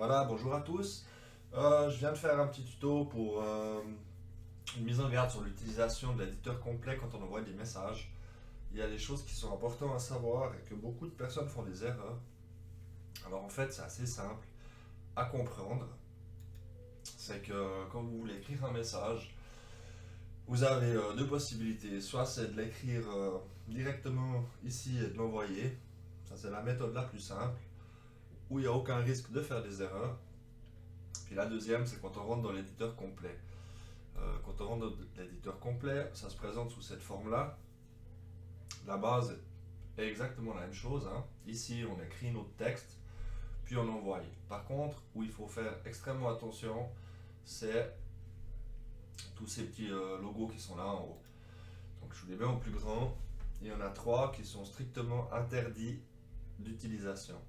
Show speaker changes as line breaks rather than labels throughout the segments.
Voilà, bonjour à tous. Je viens de faire un petit tuto pour une mise en garde sur l'utilisation de l'éditeur complet quand on envoie des messages. Il y a des choses qui sont importantes à savoir et que beaucoup de personnes font des erreurs. Alors en fait, c'est assez simple à comprendre. C'est que quand vous voulez écrire un message, vous avez deux possibilités. Soit c'est de l'écrire directement ici et de l'envoyer. Ça, c'est la méthode la plus simple, où il n'y a aucun risque de faire des erreurs. Puis la deuxième, c'est quand on rentre dans l'éditeur complet. Quand on rentre dans l'éditeur complet, ça se présente sous cette forme-là. La base est exactement la même chose, hein. Ici, on écrit notre texte, puis on envoie. Par contre, où il faut faire extrêmement attention, c'est tous ces petits logos qui sont là en haut. Donc je vous les mets en plus grand. Il y en a trois qui sont strictement interdits d'utilisation.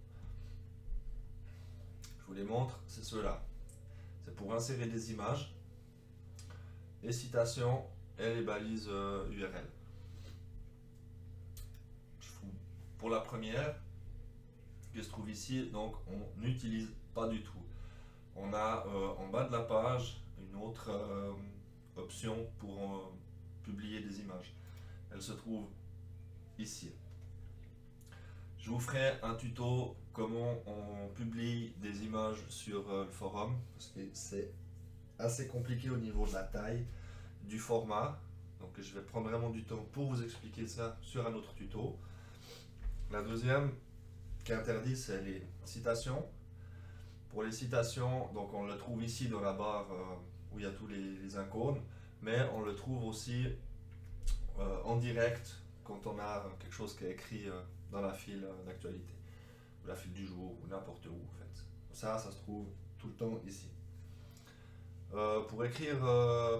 Je vous les montre, c'est ceux-là. C'est pour insérer des images, les citations et les balises URL. Pour la première, qui se trouve ici, donc on n'utilise pas du tout. On a en bas de la page une autre option pour publier des images. Elle se trouve ici. Je vous ferai un tuto comment on publie des images sur le forum, parce que c'est assez compliqué au niveau de la taille, du format. Donc je vais prendre vraiment du temps pour vous expliquer ça sur un autre tuto. La deuxième qui est interdite, c'est les citations. Pour les citations, donc on le trouve ici dans la barre où il y a tous les icônes, mais on le trouve aussi en direct quand on a quelque chose qui est écrit dans la file d'actualité, ou la file du jour, ou n'importe où en fait. Ça se trouve tout le temps ici. Pour écrire,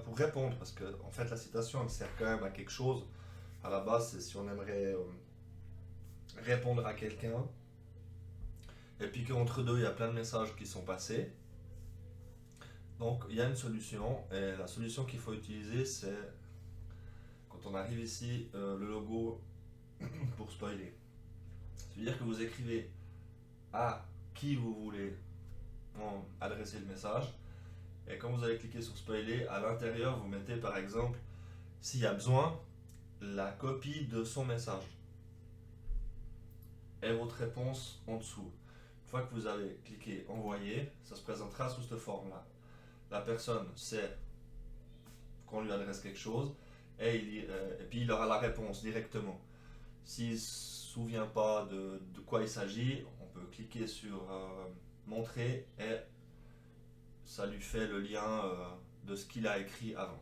pour répondre, parce que en fait la citation elle sert quand même à quelque chose. À la base, c'est si on aimerait répondre à quelqu'un, et puis qu'entre deux il y a plein de messages qui sont passés. Donc il y a une solution, et la solution qu'il faut utiliser, c'est quand on arrive ici, le logo pour spoiler. C'est-à-dire que vous écrivez à qui vous voulez adresser le message, et quand vous allez cliquer sur spoiler, à l'intérieur, vous mettez par exemple, s'il y a besoin, la copie de son message et votre réponse en dessous. Une fois que vous avez cliqué envoyer, ça se présentera sous cette forme-là. La personne sait qu'on lui adresse quelque chose et puis il aura la réponse directement. S'il ne se souvient pas de quoi il s'agit, on peut cliquer sur montrer et ça lui fait le lien de ce qu'il a écrit avant.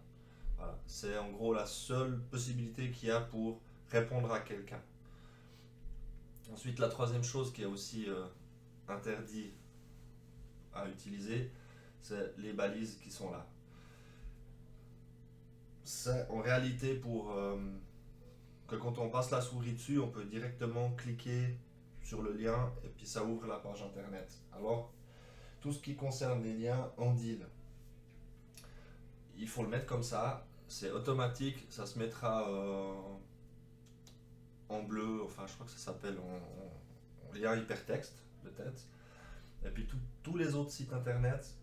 Voilà. C'est en gros la seule possibilité qu'il y a pour répondre à quelqu'un. Ensuite, la troisième chose qui est aussi interdit à utiliser, c'est les balises qui sont là. C'est en réalité pour que quand on passe la souris dessus, on peut directement cliquer sur le lien et puis ça ouvre la page internet. Alors, tout ce qui concerne les liens en deal, il faut le mettre comme ça, c'est automatique, ça se mettra en bleu, enfin je crois que ça s'appelle en lien hypertexte peut-être. Et puis tous les autres sites internet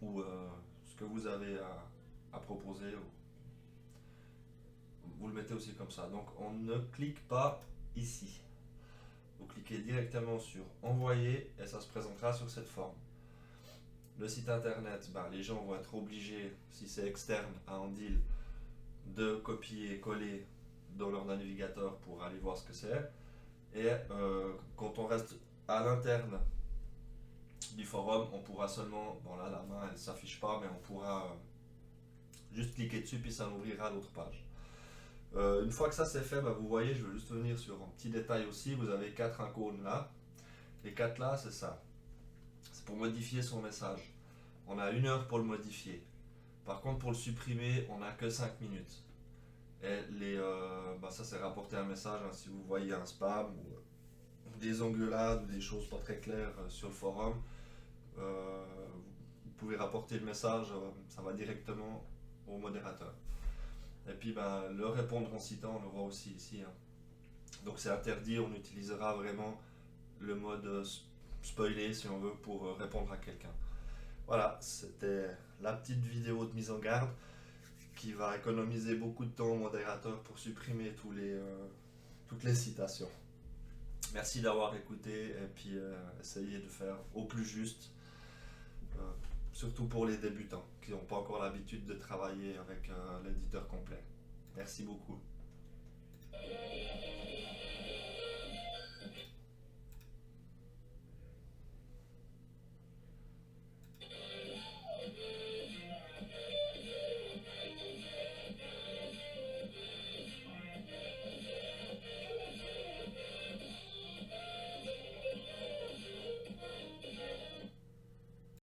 ou ce que vous avez à proposer, vous le mettez aussi comme ça. Donc on ne clique pas ici. Vous cliquez directement sur envoyer et ça se présentera sur cette forme. Le site internet, les gens vont être obligés, si c'est externe à Andil, de copier, coller dans leur navigateur pour aller voir ce que c'est. Et quand on reste à l'interne du forum, on pourra seulement, bon là la main elle ne s'affiche pas, mais on pourra juste cliquer dessus puis ça ouvrira l'autre page. Une fois que ça c'est fait, vous voyez, je vais juste venir sur un petit détail aussi, vous avez 4 icônes là. Les 4 là, c'est ça. C'est pour modifier son message. On a 1 heure pour le modifier. Par contre, pour le supprimer, on n'a que 5 minutes. Et ça c'est rapporter un message, hein, si vous voyez un spam ou des engueulades ou des choses pas très claires sur le forum, vous pouvez rapporter le message, ça va directement au modérateur. Et puis le répondre en citant, on le voit aussi ici, hein. Donc c'est interdit, on utilisera vraiment le mode spoiler si on veut pour répondre à quelqu'un. Voilà, c'était la petite vidéo de mise en garde qui va économiser beaucoup de temps au modérateur pour supprimer toutes les citations. Merci d'avoir écouté et puis essayez de faire au plus juste, euh, surtout pour les débutants qui n'ont pas encore l'habitude de travailler avec l'éditeur complet. Merci beaucoup.